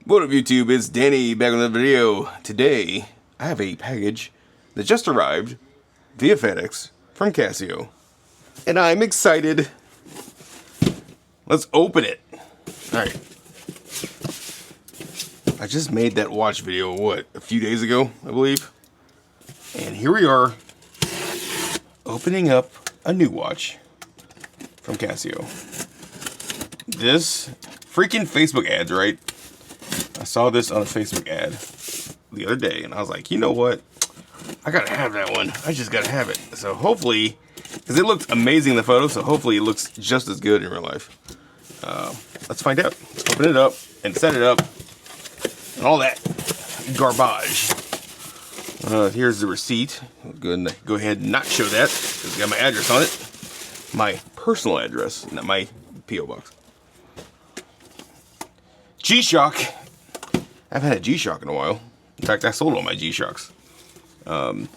What up YouTube, it's Danny back with another video. Today, I have a package that just arrived via FedEx from Casio. And I'm excited. Let's open it. Alright. I just made that watch video, a few days ago, I believe. And here we are, opening up a new watch from Casio. This freaking Facebook ads, right? I saw this on a Facebook ad the other day, and I was like, you know what? I gotta have that one. I just gotta have it. So hopefully, because it looked amazing in the photo, so hopefully it looks just as good in real life. Let's find out. Let's open it up and set it up and all that garbage. Here's the receipt. Go ahead and not show that, because it's got my address on it. My personal address, not my P.O. box. G-Shock. I haven't had a G-Shock in a while. In fact, I sold all my G-Shocks. But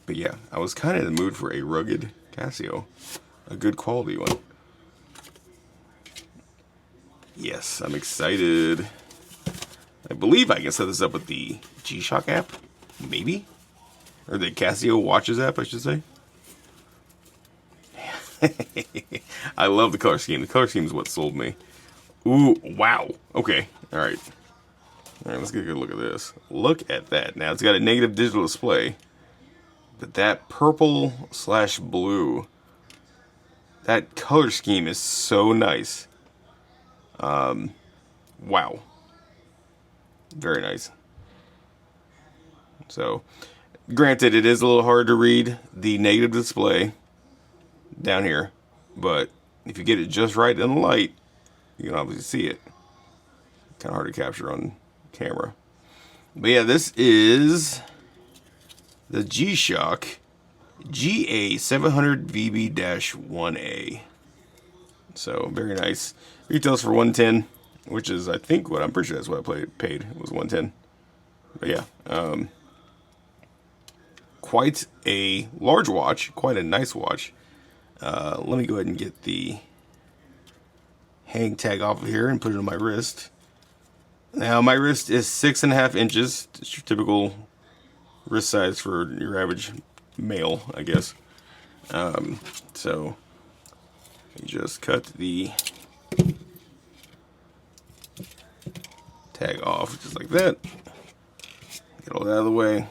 yeah, I was kind of in the mood for a rugged Casio. A good quality one. Yes, I'm excited. I believe I can set this up with the G-Shock app. Maybe? Or the Casio Watches app, I should say. I love the color scheme. The color scheme is what sold me. Ooh, wow. Okay, alright. Alright, let's get a good look at this. Look at that. Now, it's got a negative digital display. But that purple/blue, that color scheme is so nice. Wow. Very nice. So, granted, it is a little hard to read the negative display down here. But if you get it just right in the light, you can obviously see it. Kind of hard to capture on camera. But yeah, this is the G-Shock GA700VB-1A. So, very nice. Retails for $110, which is, I think, I'm pretty sure that's what I paid. It was $110. But yeah, quite a large watch, quite a nice watch. Let me go ahead and get the hang tag off of here and put it on my wrist. Now, my wrist is 6.5 inches. It's your typical wrist size for your average male, I guess. So, you just cut the tag off, just like that. Get all that out of the way.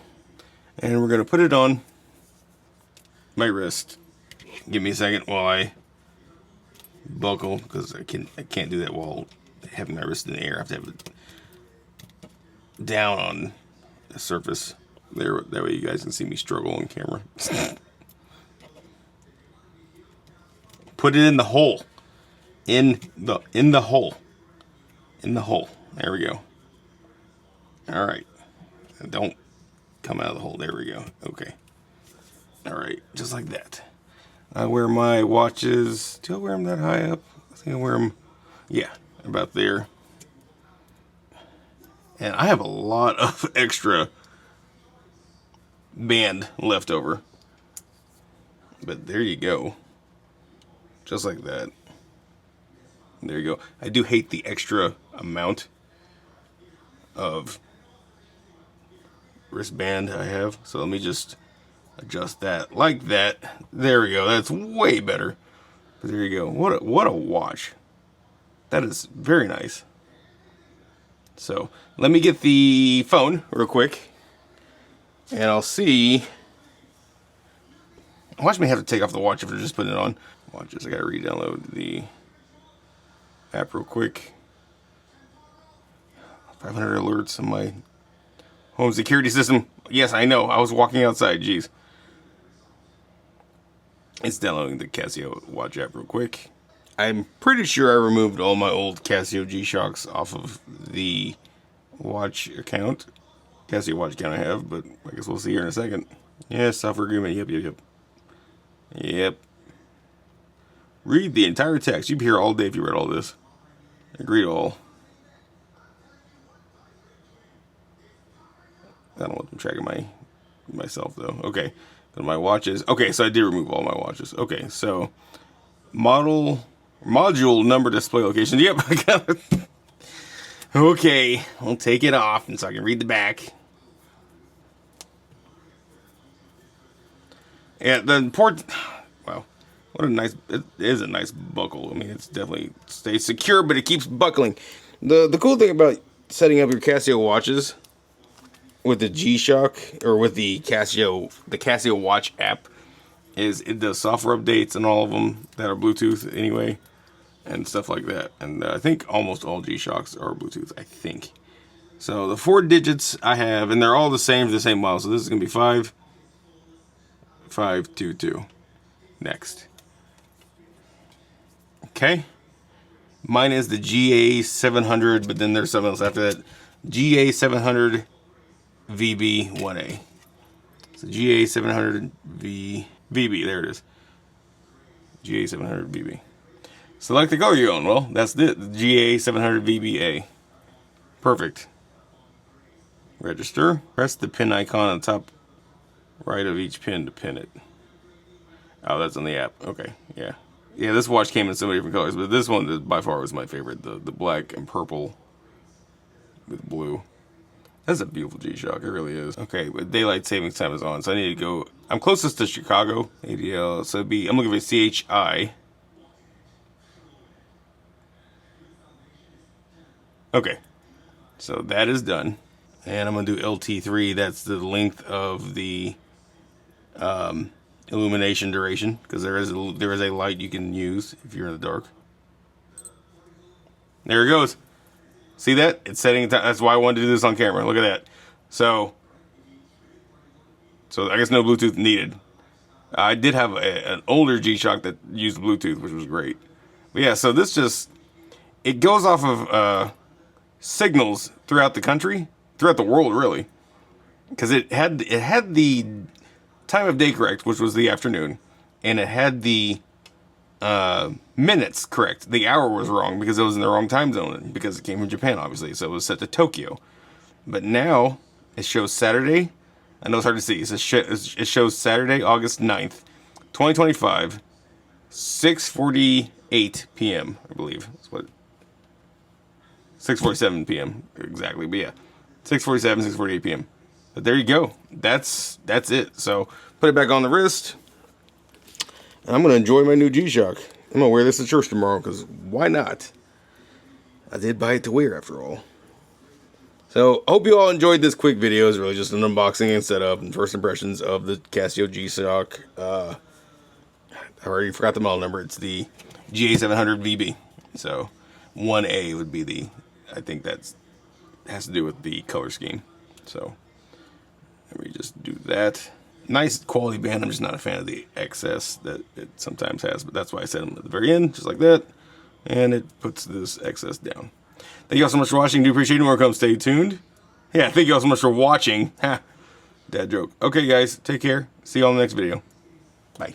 And we're going to put it on my wrist. Give me a second while I buckle, because I can't do that while having my wrist in the air. I have to have it down on the surface there, that way you guys can see me struggle on camera. Put it in the hole. In the hole. In the hole. There we go. Alright. Don't come out of the hole. There we go. Okay. Alright. Just like that. I wear my watches. Do I wear them that high up? I think I wear them. Yeah. About there. And I have a lot of extra band left over. But there you go. Just like that. There you go. I do hate the extra amount of wristband I have. So let me just adjust that like that. There we go. That's way better. But there you go. What a watch. That is very nice. So let me get the phone real quick, and I'll see. Watch me have to take off the watch if they're just putting it on. Watches. I gotta re-download the app real quick. 500 alerts on my home security system. Yes, I know. I was walking outside. Jeez. It's downloading the Casio watch app real quick. I'm pretty sure I removed all my old Casio G-Shocks off of the watch account. Casio watch account I have, but I guess we'll see here in a second. Yes, software agreement. Yep. Read the entire text. You'd be here all day if you read all this. Agree to all. I don't want them tracking myself though. Okay. Go to my watches. Okay, so I did remove all my watches. Okay, so module number display location. Yep, I got it. Okay, I'll take it off and so I can read the back. Yeah, the port. Wow, what a nice. It is a nice buckle. I mean, it's definitely stays secure, but it keeps buckling. The cool thing about setting up your Casio watches with the G-Shock or with the Casio Watch app is it does software updates and all of them that are Bluetooth anyway and stuff like that. And I think almost all G-Shocks are Bluetooth, I think. So the 4 digits I have, and they're all the same model. So this is gonna be 5522. Next. Okay. Mine is the GA700, but then there's something else after that. GA700VB-1A. So GA700VB, there it is. GA700VB. Select the color you own. Well, that's it. The GA700VB-A. Perfect. Register. Press the pin icon on the top right of each pin to pin it. Oh, that's on the app. Okay, yeah. Yeah, this watch came in so many different colors, but this one by far was my favorite. The black and purple with blue. That's a beautiful G-Shock, it really is. Okay, but daylight savings time is on, so I need to go. I'm closest to Chicago, ADL, so I'm looking for CHI. Okay, so that is done. And I'm gonna do LT3, that's the length of the illumination duration, because there is a light you can use if you're in the dark. There it goes. See that? It's setting. That's why I wanted to do this on camera. Look at that. So I guess no Bluetooth needed. I did have an older G-Shock that used Bluetooth, which was great. But yeah, so this it goes off of signals throughout the country, throughout the world, really, because it had the time of day correct, which was the afternoon, and it had the minutes correct. The hour was wrong because it was in the wrong time zone because it came from Japan, obviously, so it was set to Tokyo. But now it shows Saturday. I know it's hard to see. It shows Saturday, August 9th, 2025, 6:48 p.m. I believe. That's what. 6:47 p.m. exactly, but yeah, 6:47, 6:48 p.m. But there you go. That's it. So put it back on the wrist. And I'm going to enjoy my new G-Shock. I'm going to wear this to church tomorrow because why not? I did buy it to wear after all. So hope you all enjoyed this quick video. It's really just an unboxing and setup and first impressions of the Casio G-Shock. I already forgot the model number. It's the GA700VB. So 1A would be I think that has to do with the color scheme. So let me just do that. Nice quality band. I'm just not a fan of the excess that it sometimes has, but that's why I set them at the very end, just like that. And it puts this excess down. Thank you all so much for watching. Do appreciate it. More come. Stay tuned. Yeah, thank you all so much for watching. Ha, dad joke. Okay, guys, take care. See you all in the next video. Bye.